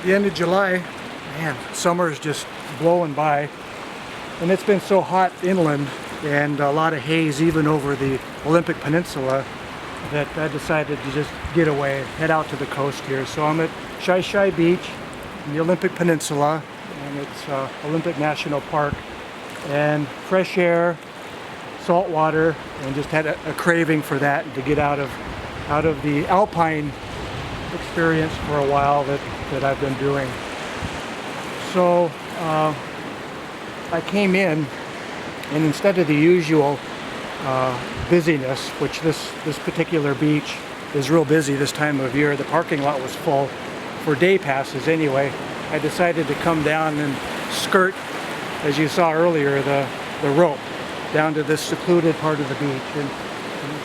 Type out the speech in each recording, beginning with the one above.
the end of July. Man, summer's just blowing by. And it's been so hot inland and a lot of haze even over the Olympic Peninsula that I decided to just get away, head out to the coast here. So I'm at Shi Shi Beach in the Olympic Peninsula, and it's Olympic National Park. And fresh air, salt water, and just had a craving for that, and to get out of the alpine experience for a while that I've been doing. So I came in, and instead of the usual busyness, which this particular beach is real busy this time of year, the parking lot was full for day passes anyway. I decided to come down and skirt, as you saw earlier, the rope down to this secluded part of the beach, and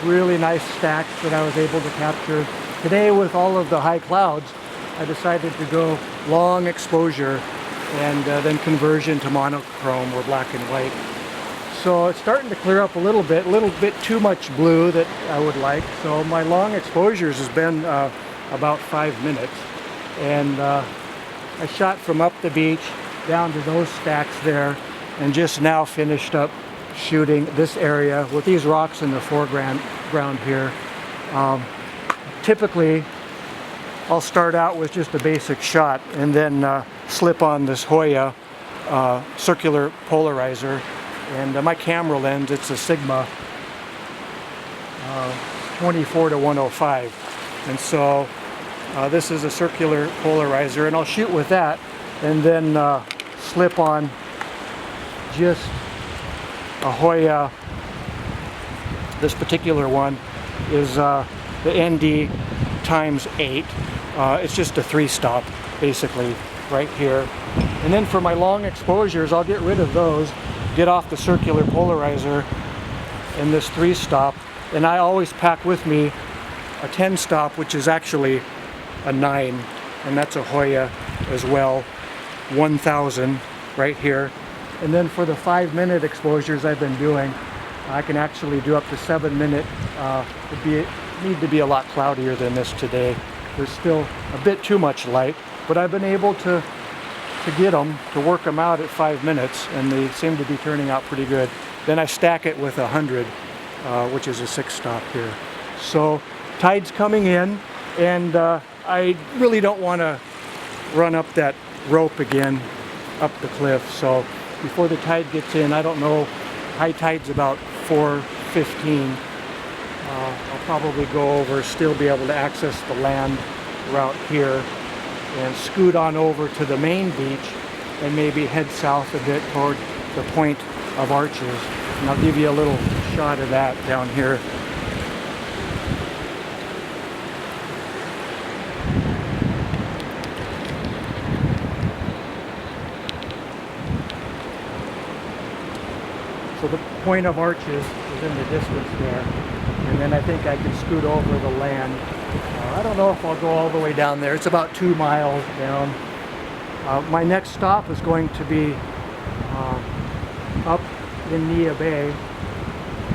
really nice stacks that I was able to capture. Today, with all of the high clouds, I decided to go long exposure and then conversion to monochrome or black and white. So it's starting to clear up a little bit too much blue that I would like. So my long exposures has been about 5 minutes, and I shot from up the beach down to those stacks there, and just now finished up shooting this area with these rocks in the foreground here. Typically, I'll start out with just a basic shot and then slip on this Hoya circular polarizer. And my camera lens, it's a Sigma 24-105. And so this is a circular polarizer, and I'll shoot with that and then slip on just a Hoya. This particular one is the ND times 8. It's just a 3-stop basically right here. And then for my long exposures, I'll get rid of those, get off the circular polarizer and this 3-stop, and I always pack with me a 10-stop, which is actually a 9, and that's a Hoya as well, 1000 right here. And then for the 5-minute exposures I've been doing, I can actually do up to 7-minute. It'd need to be a lot cloudier than this today. There's still a bit too much light, but I've been able to get them, to work them out at 5 minutes, and they seem to be turning out pretty good. Then I stack it with 100, which is a 6-stop here. So tide's coming in, and I really don't want to run up that rope again up the cliff. So before the tide gets in, I don't know, high tide's about 4:15. I'll probably go over, still be able to access the land route here, and scoot on over to the main beach and maybe head south a bit toward the point of Arches. And I'll give you a little shot of that down here. So the point of Arches is in the distance there, and then I think I can scoot over the land. I don't know if I'll go all the way down there. It's about 2 miles down. My next stop is going to be up in Nia Bay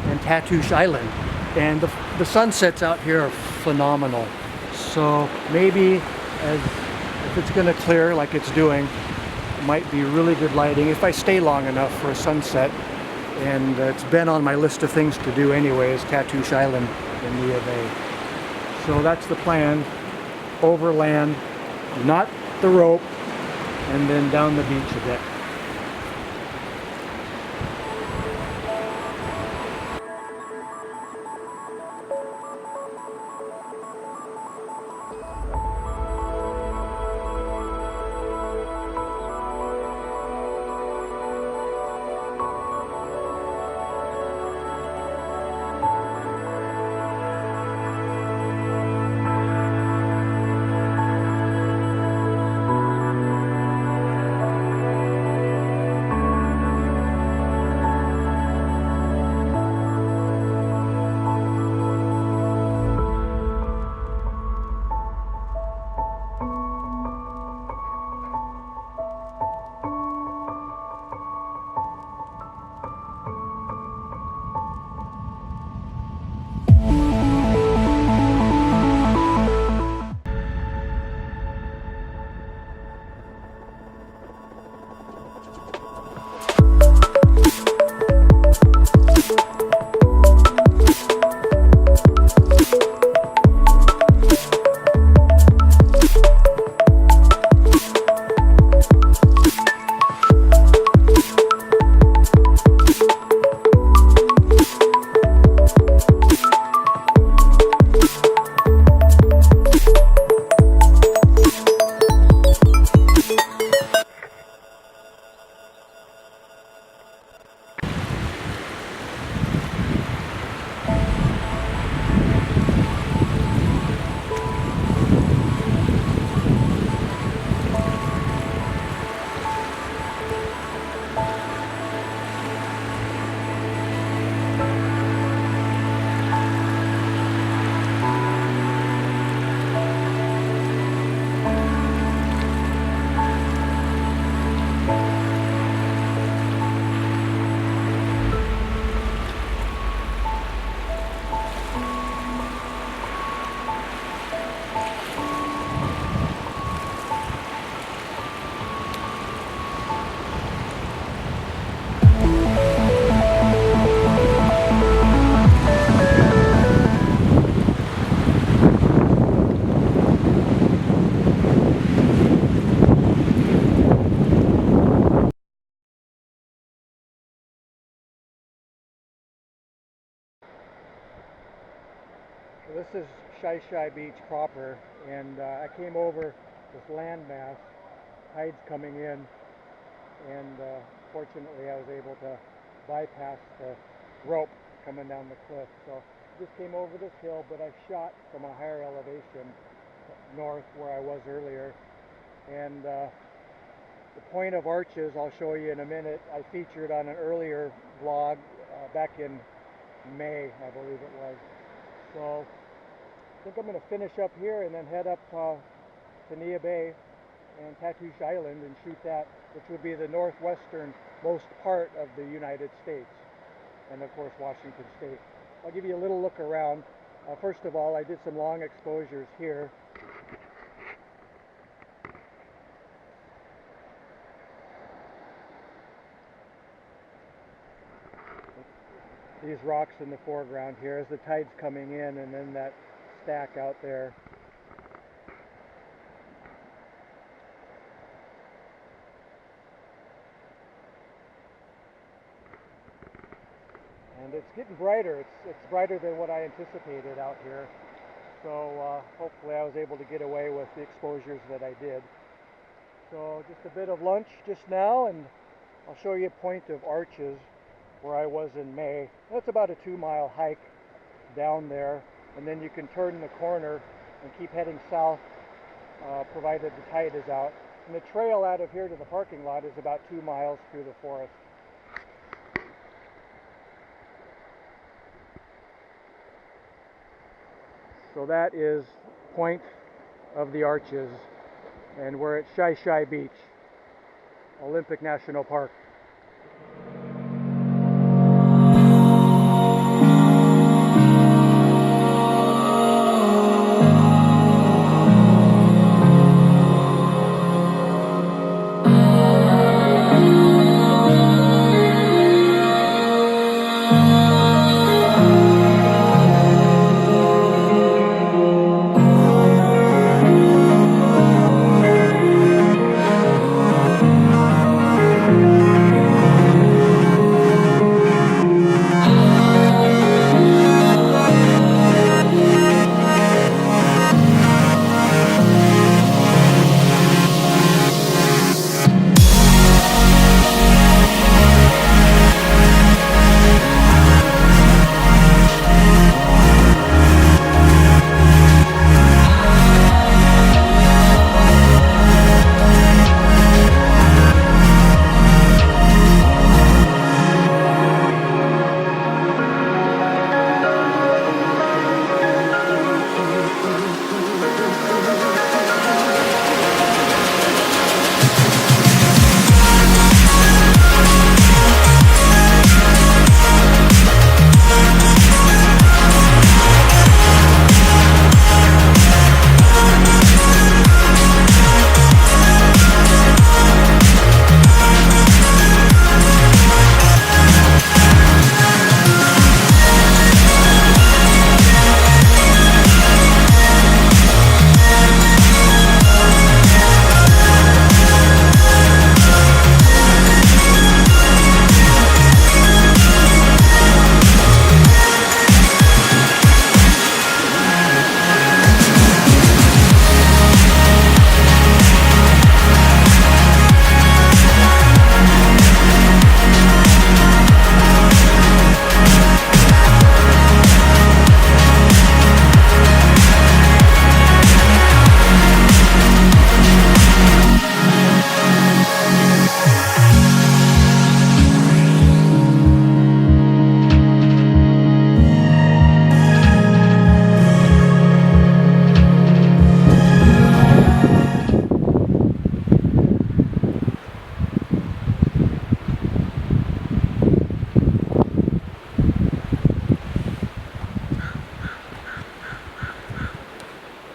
and Tatoosh Island, and the sunsets out here are phenomenal. So maybe if it's going to clear like it's doing, it might be really good lighting if I stay long enough for a sunset. And it's been on my list of things to do anyways, Tatoosh Island in Nia Bay. So that's the plan, overland, not the rope, and then down the beach a bit. This is Shi Shi Beach proper, and I came over this landmass, tides coming in, and fortunately I was able to bypass the rope coming down the cliff. So just came over this hill, but I shot from a higher elevation north where I was earlier, and the point of arches I'll show you in a minute. I featured on an earlier vlog back in May, I believe it was. So I think I'm going to finish up here and then head up to Nia Bay and Tatoosh Island and shoot that, which would be the northwesternmost part of the United States, and of course Washington State. I'll give you a little look around. First of all, I did some long exposures here. These rocks in the foreground here as the tide's coming in, and then that stack out there. And it's getting brighter. It's brighter than what I anticipated out here. So hopefully I was able to get away with the exposures that I did. So just a bit of lunch just now, and I'll show you a point of arches where I was in May. That's about a 2-mile hike down there, and then you can turn the corner and keep heading south, provided the tide is out. And the trail out of here to the parking lot is about 2 miles through the forest. So that is point of the arches, and we're at Shi Shi Beach, Olympic National Park.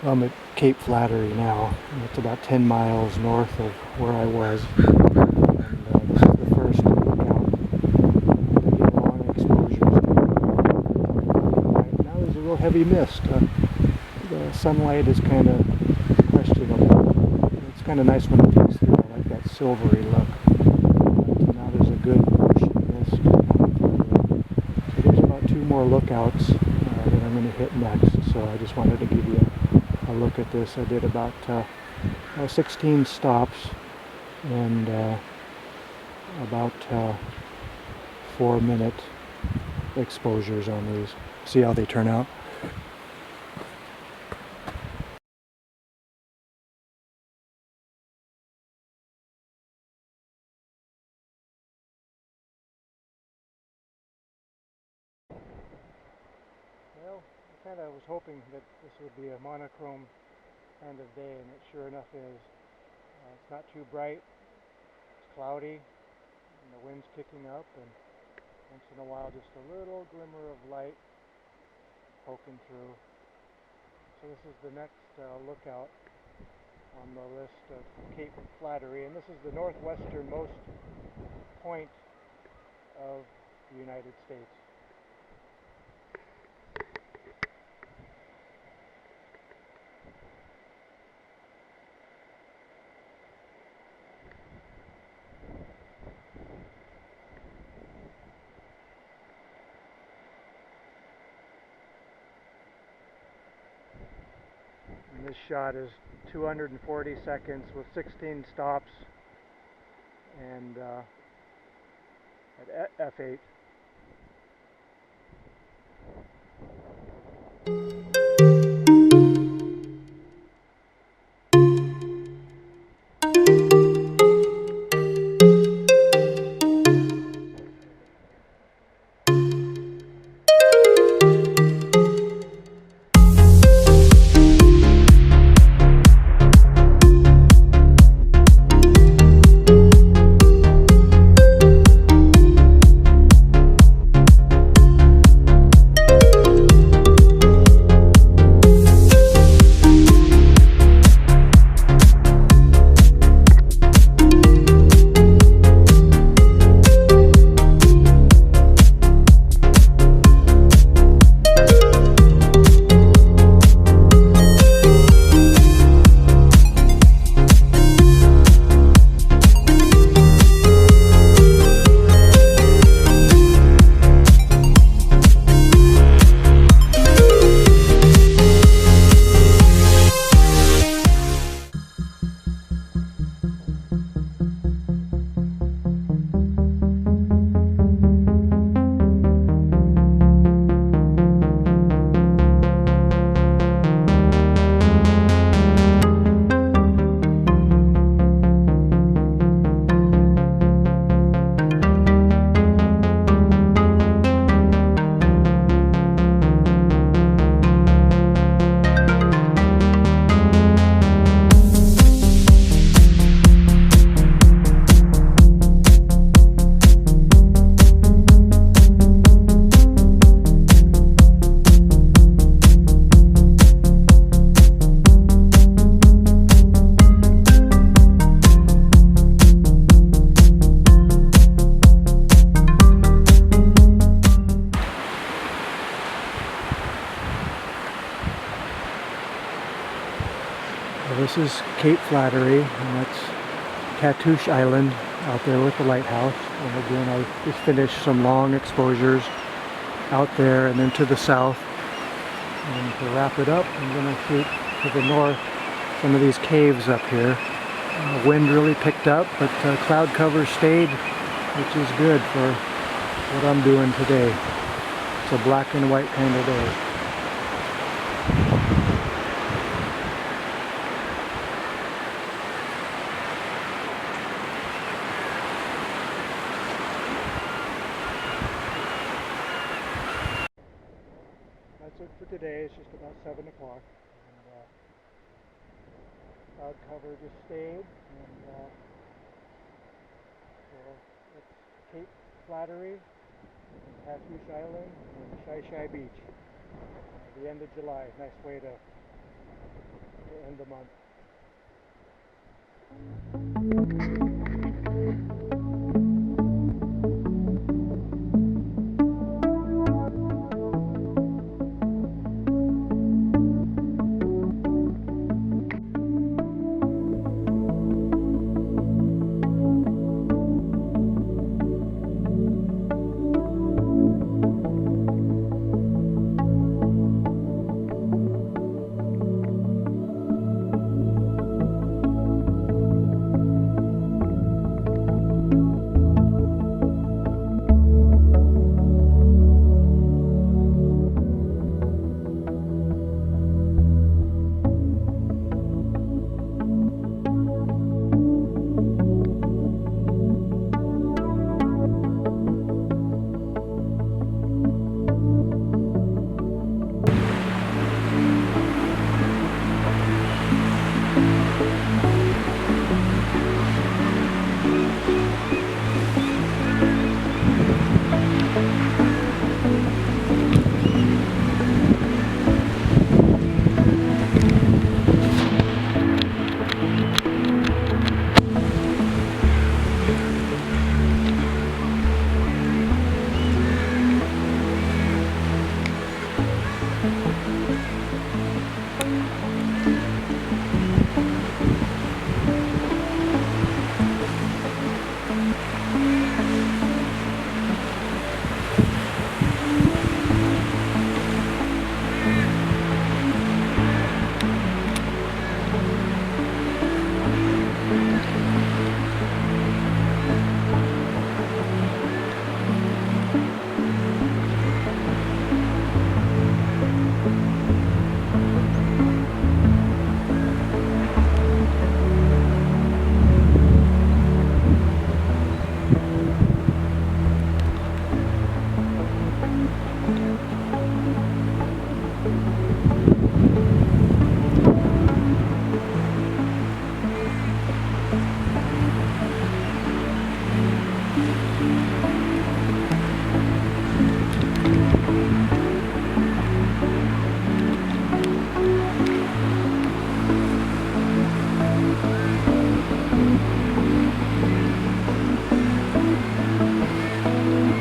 I'm at Cape Flattery now. It's about 10 miles north of where I was. And this is the first lookout. I get long exposures. Right now there's a real heavy mist. The sunlight is kind of questionable. It's kind of nice when it peeks through. I like that silvery look. So now there's a good mist. So there's about 2 more lookouts that I'm going to hit next. so I just wanted to give you a look at this. I did about 16 stops and about 4-minute exposures on these. See how they turn out. Well, I kind of was hoping that this would be a monochrome kind of day, and it sure enough is. It's not too bright, it's cloudy, and the wind's kicking up, and once in a while just a little glimmer of light poking through. So this is the next lookout on the list of Cape Flattery, and this is the northwesternmost point of the United States. And this shot is 240 seconds with 16 stops and at f8. This is Cape Flattery, and that's Tatoosh Island out there with the lighthouse. And again, I just finished some long exposures out there and then to the south. And to wrap it up, I'm going to shoot to the north, some of these caves up here. Wind really picked up, but cloud cover stayed, which is good for what I'm doing today. It's a black and white kind of day. That's it for today. It's just about 7 o'clock. And cloud cover just stayed. And so it's Cape Flattery, Tatoosh Island, and Shi Shi Beach. The end of July. Nice way to end the month.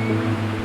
it.